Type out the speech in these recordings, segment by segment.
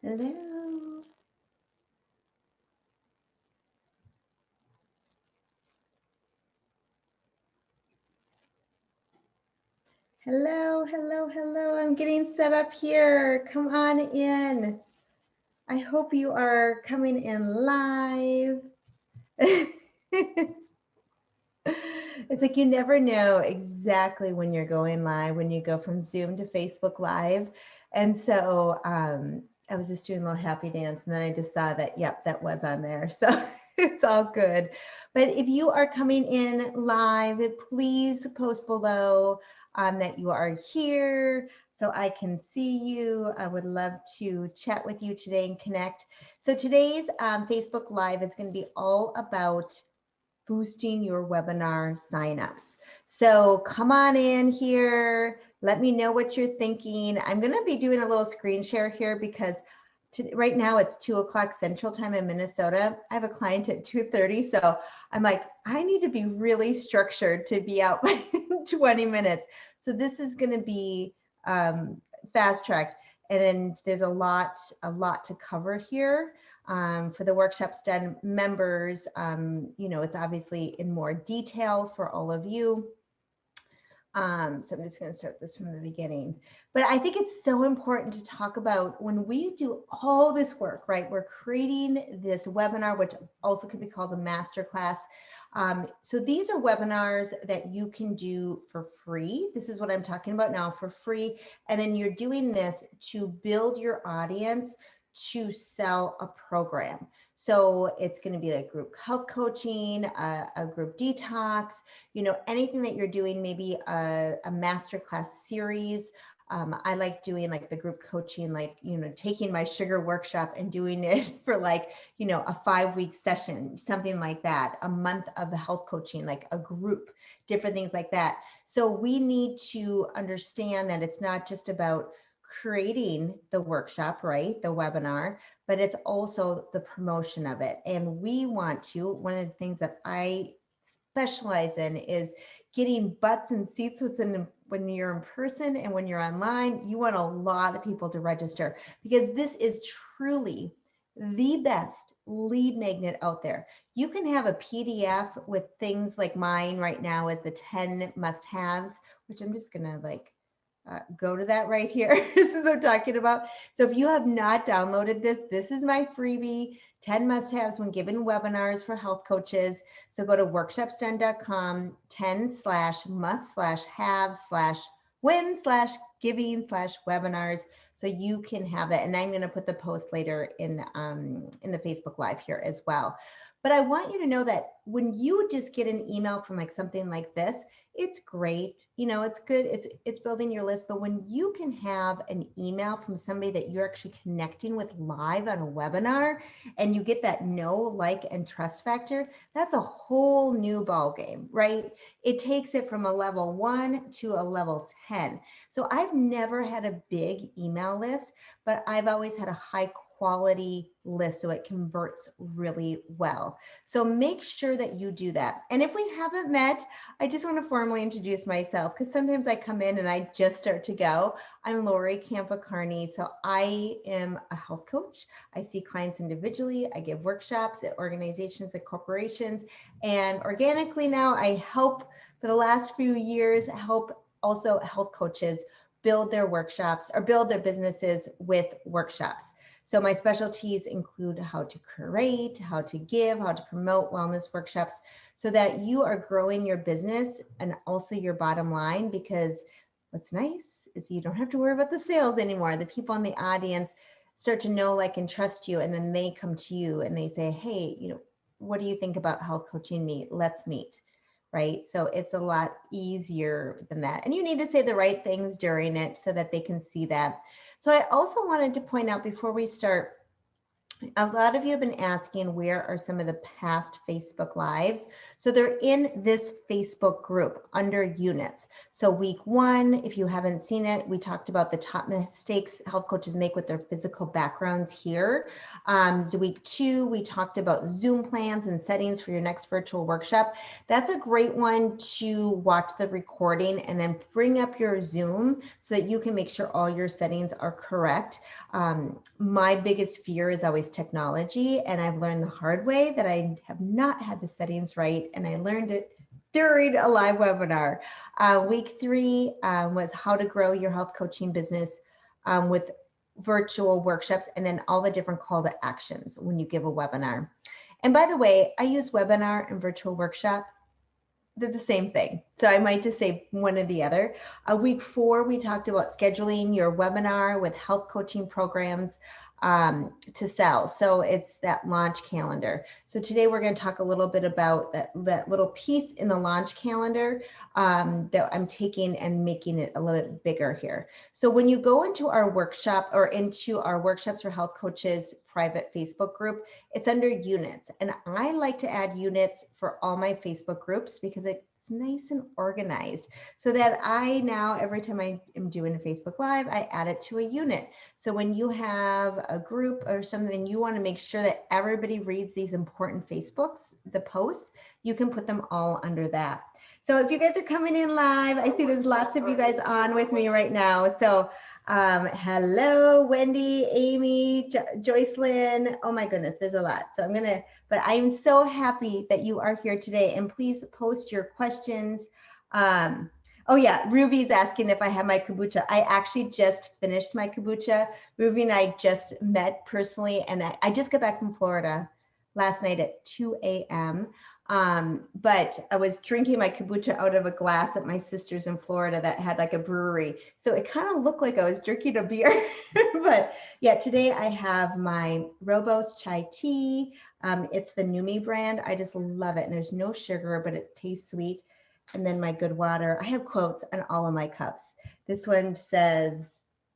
Hello. Hello, hello, hello. I'm getting set up here. Come on in. I hope you are coming in live. It's like you never know exactly when you're going live, when you go from Zoom to Facebook Live. And so I was just doing a little happy dance, and then I just saw that, yep, that was on there. So it's all good. But if you are coming in live, please post below that you are here so I can see you. I would love to chat with you today and connect. So today's Facebook Live is going to be all about boosting your webinar signups. So come on in here. Let me know what you're thinking. I'm going to be doing a little screen share here because right now it's 2 o'clock Central Time in Minnesota. I have a client at 2:30, so I'm like, I need to be really structured to be out in 20 minutes. So this is going to be fast tracked, and there's a lot to cover here. For the Workshops Done members, it's obviously in more detail for all of you. So I'm just going to start this from the beginning. But I think it's so important to talk about when we do all this work, right? We're creating this webinar, which also could be called a masterclass. So these are webinars that you can do for free. This is what I'm talking about now, for free. And then you're doing this to build your audience to sell a program. So it's going to be like group health coaching, a group detox, anything that you're doing, maybe a masterclass series. I like doing like the group coaching, like, taking my sugar workshop and doing it for like, a 5-week session, something like that, a month of health coaching, like a group, different things like that. So we need to understand that it's not just about creating the workshop, right? The webinar, but it's also the promotion of it. And we want to, one of the things that I specialize in is getting butts and seats when you're in person and when you're online. You want a lot of people to register because this is truly the best lead magnet out there. You can have a PDF with things like mine right now as the 10 must-haves, which I'm just gonna go to that right here since I'm talking about. So if you have not downloaded this, this is my freebie, 10 must-haves when giving webinars for health coaches. So go to workshopsdone.com, 10/must/have/win/giving/webinars, so you can have that. And I'm going to put the post later in the Facebook Live here as well. But I want you to know that when you just get an email from like something like this, it's great. It's good. It's building your list. But when you can have an email from somebody that you're actually connecting with live on a webinar, and you get that know, like, and trust factor, that's a whole new ball game, right? It takes it from a level 1 to a level 10. So I've never had a big email list, but I've always had a high quality list, so it converts really well. So make sure that you do that. And if we haven't met, I just want to formally introduce myself because sometimes I come in and I just start to go. I'm Lori Campa-Carney. So I am a health coach. I see clients individually. I give workshops at organizations and corporations. And organically now I help, for the last few years, help also health coaches build their workshops or build their businesses with workshops. So my specialties include how to curate, how to give, how to promote wellness workshops so that you are growing your business and also your bottom line, because what's nice is you don't have to worry about the sales anymore. The people in the audience start to know, like, and trust you, and then they come to you and they say, hey, what do you think about health coaching me? Let's meet. Right? So it's a lot easier than that. And you need to say the right things during it so that they can see that. So I also wanted to point out before we start, A lot of you have been asking where are some of the past Facebook Lives. So they're in this Facebook group under units. So week 1, if you haven't seen it, we talked about the top mistakes health coaches make with their physical backgrounds here. So week 2, we talked about Zoom plans and settings for your next virtual workshop. That's a great one to watch the recording and then bring up your Zoom so that you can make sure all your settings are correct. My biggest fear is always technology, and I've learned the hard way that I have not had the settings right, and I learned it during a live webinar. Week 3 was how to grow your health coaching business with virtual workshops, and then all the different call to actions when you give a webinar. And by the way, I use webinar and virtual workshop. They're the same thing. So I might just say one or the other. Week 4, we talked about scheduling your webinar with health coaching programs to sell. So it's that launch calendar. So today we're going to talk a little bit about that little piece in the launch calendar that I'm taking and making it a little bit bigger here. So when you go into our workshop or into our workshops for health coaches private Facebook group, it's under units. And I like to add units for all my Facebook groups because it's nice and organized so that I now, every time I am doing a Facebook Live, I add it to a unit. So when you have a group or something, you want to make sure that everybody reads these important Facebooks, the posts, you can put them all under that. So if you guys are coming in live, I see there's lots of you guys on with me right now. So hello, Wendy, Amy, Joycelyn. Oh my goodness, there's a lot. So but I'm so happy that you are here today, and please post your questions. Oh yeah, Ruby's asking if I have my kombucha. I actually just finished my kombucha. Ruby and I just met personally, and I just got back from Florida last night at 2 a.m. But I was drinking my kombucha out of a glass at my sister's in Florida that had like a brewery. So it kind of looked like I was drinking a beer. But yeah, today I have my Robos chai tea. It's the Numi brand. I just love it. And there's no sugar, but it tastes sweet. And then my good water. I have quotes on all of my cups. This one says,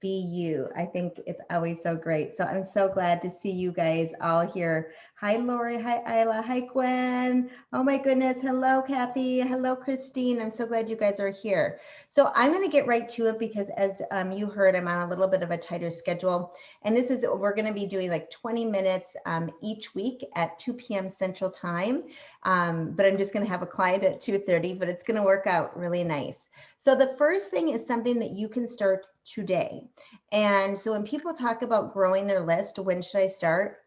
be you. I think it's always so great. So I'm so glad to see you guys all here. Hi, Lori. Hi, Isla. Hi, Gwen. Oh my goodness. Hello, Kathy. Hello, Christine. I'm so glad you guys are here. So I'm going to get right to it because as you heard, I'm on a little bit of a tighter schedule. And we're going to be doing like 20 minutes each week at 2 p.m. Central Time. But I'm just going to have a client at 2:30, but it's going to work out really nice. So the first thing is something that you can start today. And so when people talk about growing their list, when should I start?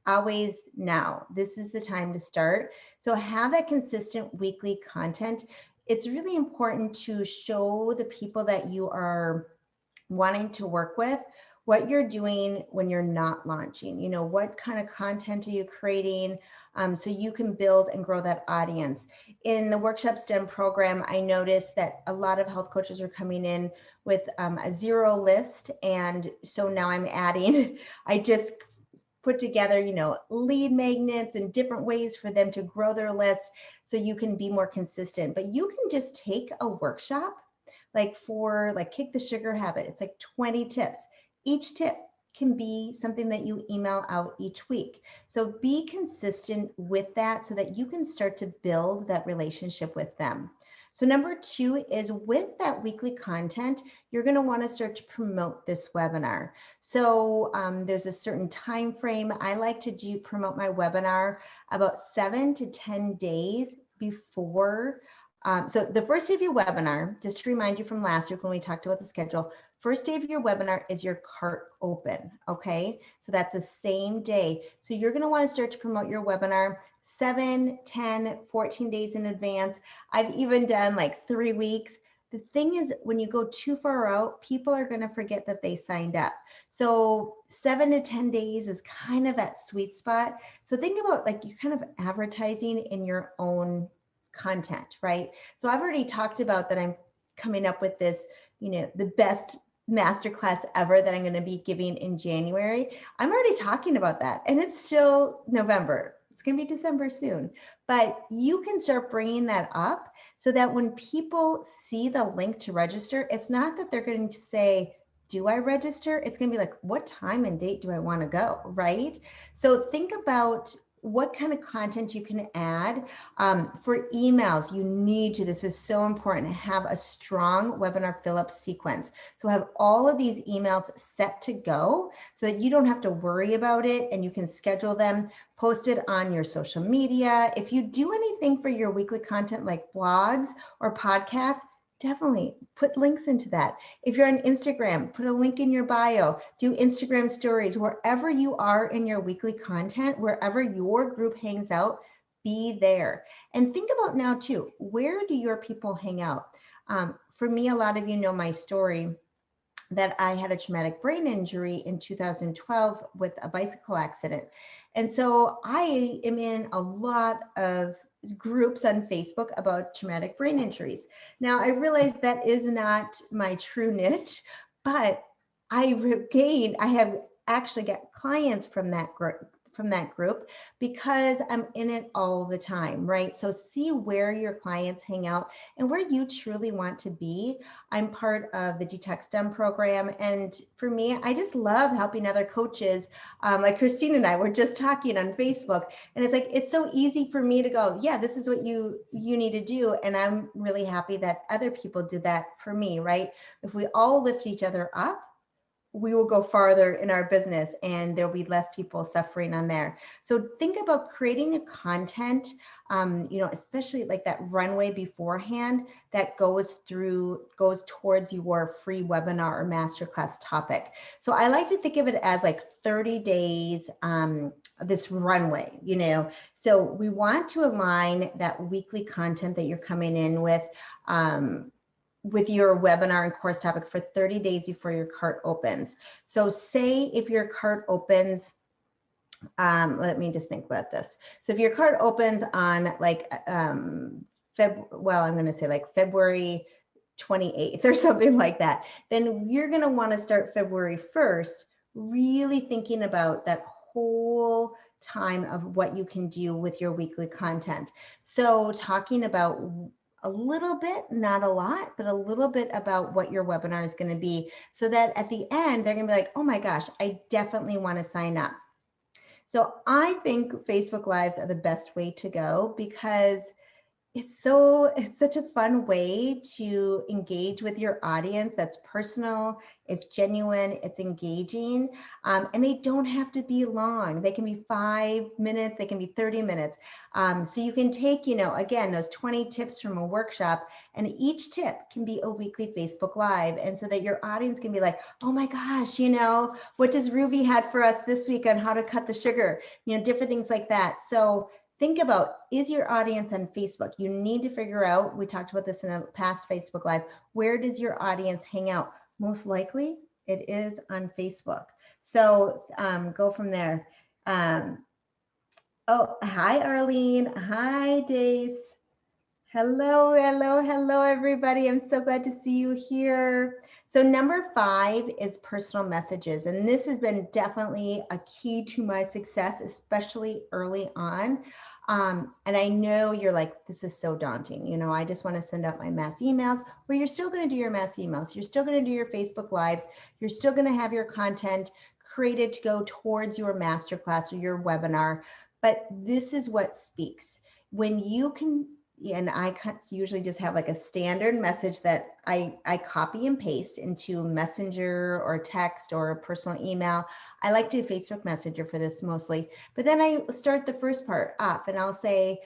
Always now. This is the time to start. So have that consistent weekly content. It's really important to show the people that you are wanting to work with what you're doing when you're not launching. You know, what kind of content are you creating so you can build and grow that audience. In the Workshop STEM program, I noticed that a lot of health coaches are coming in with a zero list. And so now I'm adding, I just put together, you know, lead magnets and different ways for them to grow their list so you can be more consistent. But you can just take a workshop like kick the sugar habit. It's like 20 tips. Each tip can be something that you email out each week. So be consistent with that so that you can start to build that relationship with them. So number 2 is with that weekly content, you're going to want to start to promote this webinar. So there's a certain time frame. I like to promote my webinar about 7 to 10 days before. So the first day of your webinar, just to remind you from last week when we talked about the schedule, first day of your webinar is your cart open, okay? So that's the same day. So you're gonna wanna start to promote your webinar 7, 10, 14 days in advance. I've even done like 3 weeks. The thing is, when you go too far out, people are gonna forget that they signed up. So 7 to 10 days is kind of that sweet spot. So think about like you're kind of advertising in your own content, right? So I've already talked about that I'm coming up with this, you know, the best masterclass ever that I'm going to be giving in January. I'm already talking about that, and it's still November. It's going to be December soon, but you can start bringing that up so that when people see the link to register, it's not that they're going to say, do I register? It's going to be like, what time and date do I want to go, right? So think about what kind of content you can add. For emails, you need to, this is so important, to have a strong webinar fill-up sequence. So have all of these emails set to go so that you don't have to worry about it, and you can schedule them, post it on your social media. If you do anything for your weekly content like blogs or podcasts, definitely put links into that. If you're on Instagram, put a link in your bio, do Instagram stories, wherever you are in your weekly content, wherever your group hangs out, be there. And think about now too, where do your people hang out? For me, a lot of you know my story that I had a traumatic brain injury in 2012 with a bicycle accident. And so I am in a lot of groups on Facebook about traumatic brain injuries. Now, I realize that is not my true niche, but I have actually got clients from that group because I'm in it all the time, right? So see where your clients hang out and where you truly want to be. I'm part of the Detox Done program, and for me, I just love helping other coaches. Like Christine and I were just talking on Facebook, and it's like, it's so easy for me to go, yeah, this is what you need to do, and I'm really happy that other people did that for me, right? If we all lift each other up, we will go farther in our business, and there'll be less people suffering on there. So think about creating a content, especially like that runway beforehand that goes towards your free webinar or masterclass topic. So I like to think of it as like 30 days, this runway, so we want to align that weekly content that you're coming in with your webinar and course topic for 30 days before your cart opens. So say if your cart opens, let me just think about this. So if your cart opens on like, I'm going to say like February 28th or something like that, then you're going to want to start February 1st, really thinking about that whole time of what you can do with your weekly content. So talking about a little bit, not a lot, but a little bit about what your webinar is going to be, so that at the end, they're going to be like, oh my gosh, I definitely want to sign up. So I think Facebook Lives are the best way to go because it's such a fun way to engage with your audience. That's personal, it's genuine, it's engaging, and they don't have to be long. They can be 5 minutes, they can be 30 minutes. So you can take, again, those 20 tips from a workshop, and each tip can be a weekly Facebook Live. And so that your audience can be like, oh my gosh, what does Ruby had for us this week on how to cut the sugar, different things like that. So think about, is your audience on Facebook? You need to figure out, we talked about this in a past Facebook Live, where does your audience hang out? Most likely it is on Facebook. So go from there. Oh, hi, Arlene. Hi, Dace. Hello, everybody. I'm so glad to see you here. So number 5 is personal messages. And this has been definitely a key to my success, especially early on. And I know you're like, this is so daunting. I just want to send out my mass emails. Well, you're still going to do your mass emails. You're still going to do your Facebook Lives. You're still going to have your content created to go towards your masterclass or your webinar. But this is what speaks. When you can, and I usually just have like a standard message that I copy and paste into Messenger or text or a personal email. I like to do Facebook Messenger for this mostly, but then I start the first part off and I'll say,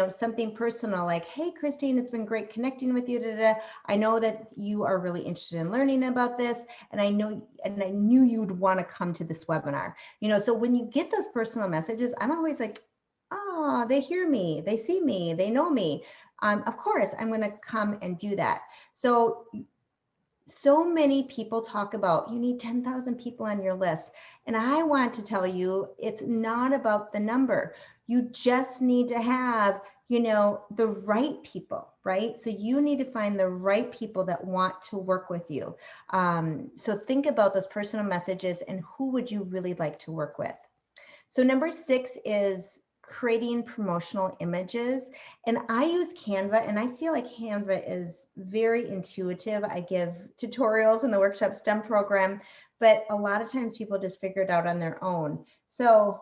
something personal like, hey, Christine, it's been great connecting with you. I know that you are really interested in learning about this, and I knew you'd want to come to this webinar. So when you get those personal messages, I'm always like, oh, they hear me, they see me, they know me. Of course, I'm going to come and do that. So many people talk about you need 10,000 people on your list. And I want to tell you, it's not about the number. You just need to have, the right people, right? So you need to find the right people that want to work with you. So think about those personal messages and who would you really like to work with? So number 6 is creating promotional images. And I use Canva, and I feel like Canva is very intuitive. I give tutorials in the Workshop STEM program, but a lot of times people just figure it out on their own. So,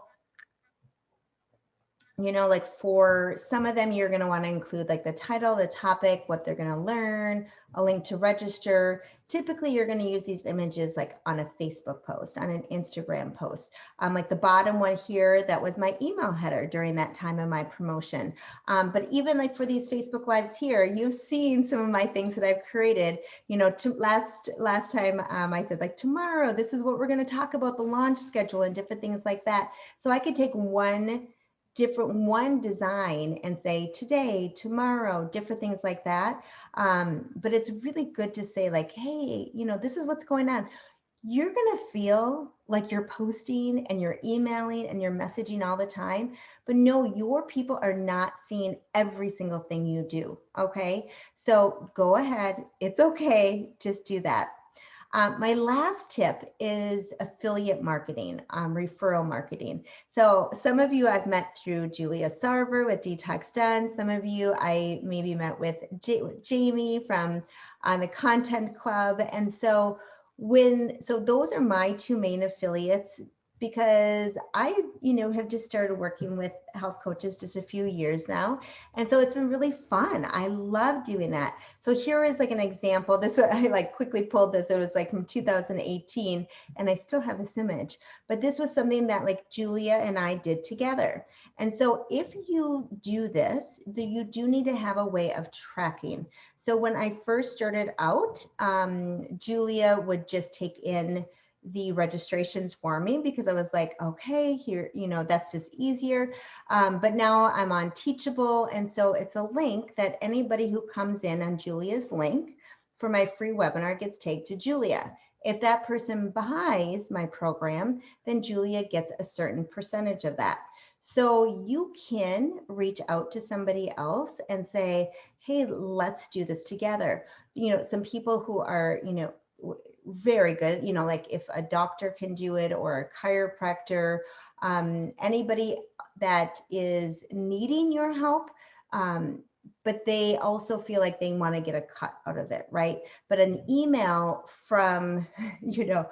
you know, like for some of them, you're going to want to include like the title, the topic, what they're going to learn, a link to register. Typically, you're going to use these images like on a Facebook post, on an Instagram post. Like the bottom one here, that was my email header during that time of my promotion. But even like for these Facebook Lives here, you've seen some of my things that I've created. You know, last time I said like tomorrow, this is what we're going to talk about, the launch schedule and different things like that. So I could take one design and say today, tomorrow, different things like that. But it's really good to say like, hey, you know, this is what's going on. You're going to feel like you're posting and you're emailing and you're messaging all the time, but no, your people are not seeing every single thing you do. Okay. So go ahead. It's okay. Just do that. My last tip is affiliate marketing, referral marketing. So some of you I've met through Julia Sarver with Detox Done. Some of you I maybe met with Jamie from the Content Club. And so those are my two main affiliates, because I, you know, have just started working with health coaches just a few years now. And so it's been really fun. I love doing that. So here is like an example. This, I like quickly pulled this. It was like from 2018, and I still have this image, but this was something that like Julia and I did together. And so if you do this, you do need to have a way of tracking. So when I first started out, Julia would just take in the registrations for me, because I was like, okay, here, you know, that's just easier. But now I'm on Teachable. And so it's a link that anybody who comes in on Julia's link for my free webinar gets tagged to Julia. If that person buys my program, then Julia gets a certain percentage of that. So you can reach out to somebody else and say, hey, let's do this together. You know, some people who are, you know, very good, you know, like if a doctor can do it, or a chiropractor, anybody that is needing your help, but they also feel like they want to get a cut out of it, right? But an email from, you know,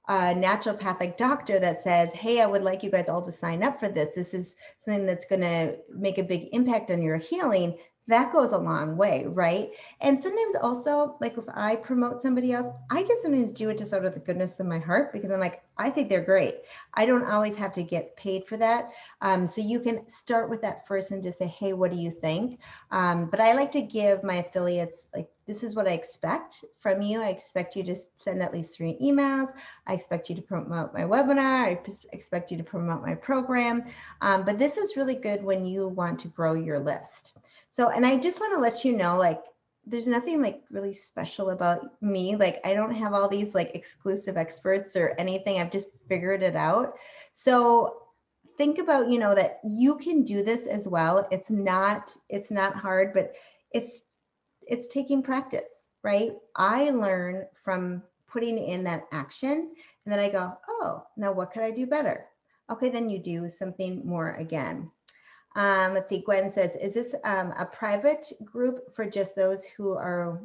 a naturopathic doctor that says, hey, I would like you guys all to sign up for this. This is something that's going to make a big impact on your healing. That goes a long way, right? And sometimes also, like if I promote somebody else, I just sometimes do it just out of the goodness of my heart, because I'm like, I think they're great. I don't always have to get paid for that. So you can start with that first and just say, hey, what do you think? But I like to give my affiliates, like, this is what I expect from you. I expect you to send at least 3 emails. I expect you to promote my webinar. I expect you to promote my program. But this is really good when you want to grow your list. So, and I just want to let you know, like, there's nothing like really special about me. Like, I don't have all these like exclusive experts or anything. I've just figured it out. So think about, you know, that you can do this as well. It's not hard, but it's taking practice, right? I learn from putting in that action, and then I go, oh, now what could I do better? Okay, then you do something more again. Let's see, Gwen says, is this a private group for just those who are,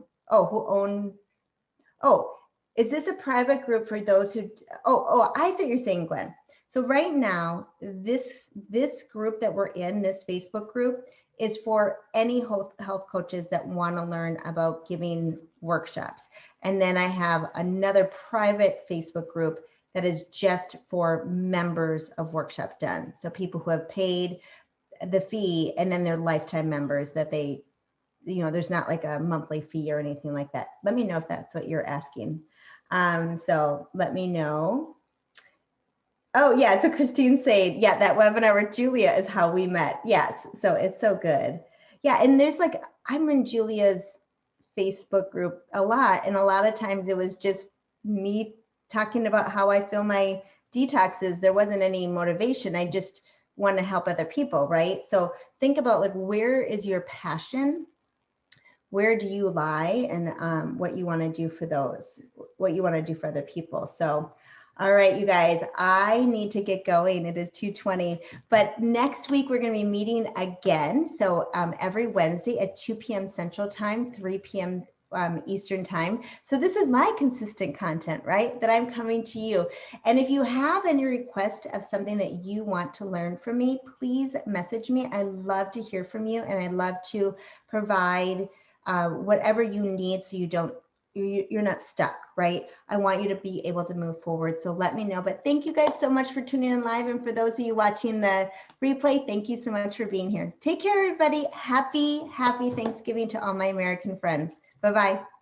is this a private group for those who, I see what you're saying, Gwen. So right now, this group that we're in, this Facebook group, is for any health coaches that want to learn about giving workshops. And then I have another private Facebook group that is just for members of Workshop Done. So people who have paid the fee, and then they're lifetime members that they, you know, there's not like a monthly fee or anything like that. Let me know if that's what you're asking. So let me know. Oh yeah, so Christine saying, yeah, that webinar with Julia is how we met. Yes, so it's so good. Yeah, and there's like, I'm in Julia's Facebook group a lot, and a lot of times it was just me talking about how I feel my detoxes. There wasn't any motivation. I just want to help other people, right? So think about like, where is your passion? Where do you lie? And what you want to do for those, what you want to do for other people. So All right, you guys, I need to get going. It is 2:20, but next week we're going to be meeting again. So every Wednesday at 2 p.m. Central Time, 3 p.m. Eastern Time. So this is my consistent content, right? That I'm coming to you. And if you have any request of something that you want to learn from me, please message me. I love to hear from you, and I love to provide whatever you need so you're not stuck, right? I want you to be able to move forward. So let me know. But thank you guys so much for tuning in live. And for those of you watching the replay, thank you so much for being here. Take care, everybody. Happy Thanksgiving to all my American friends. Bye-bye.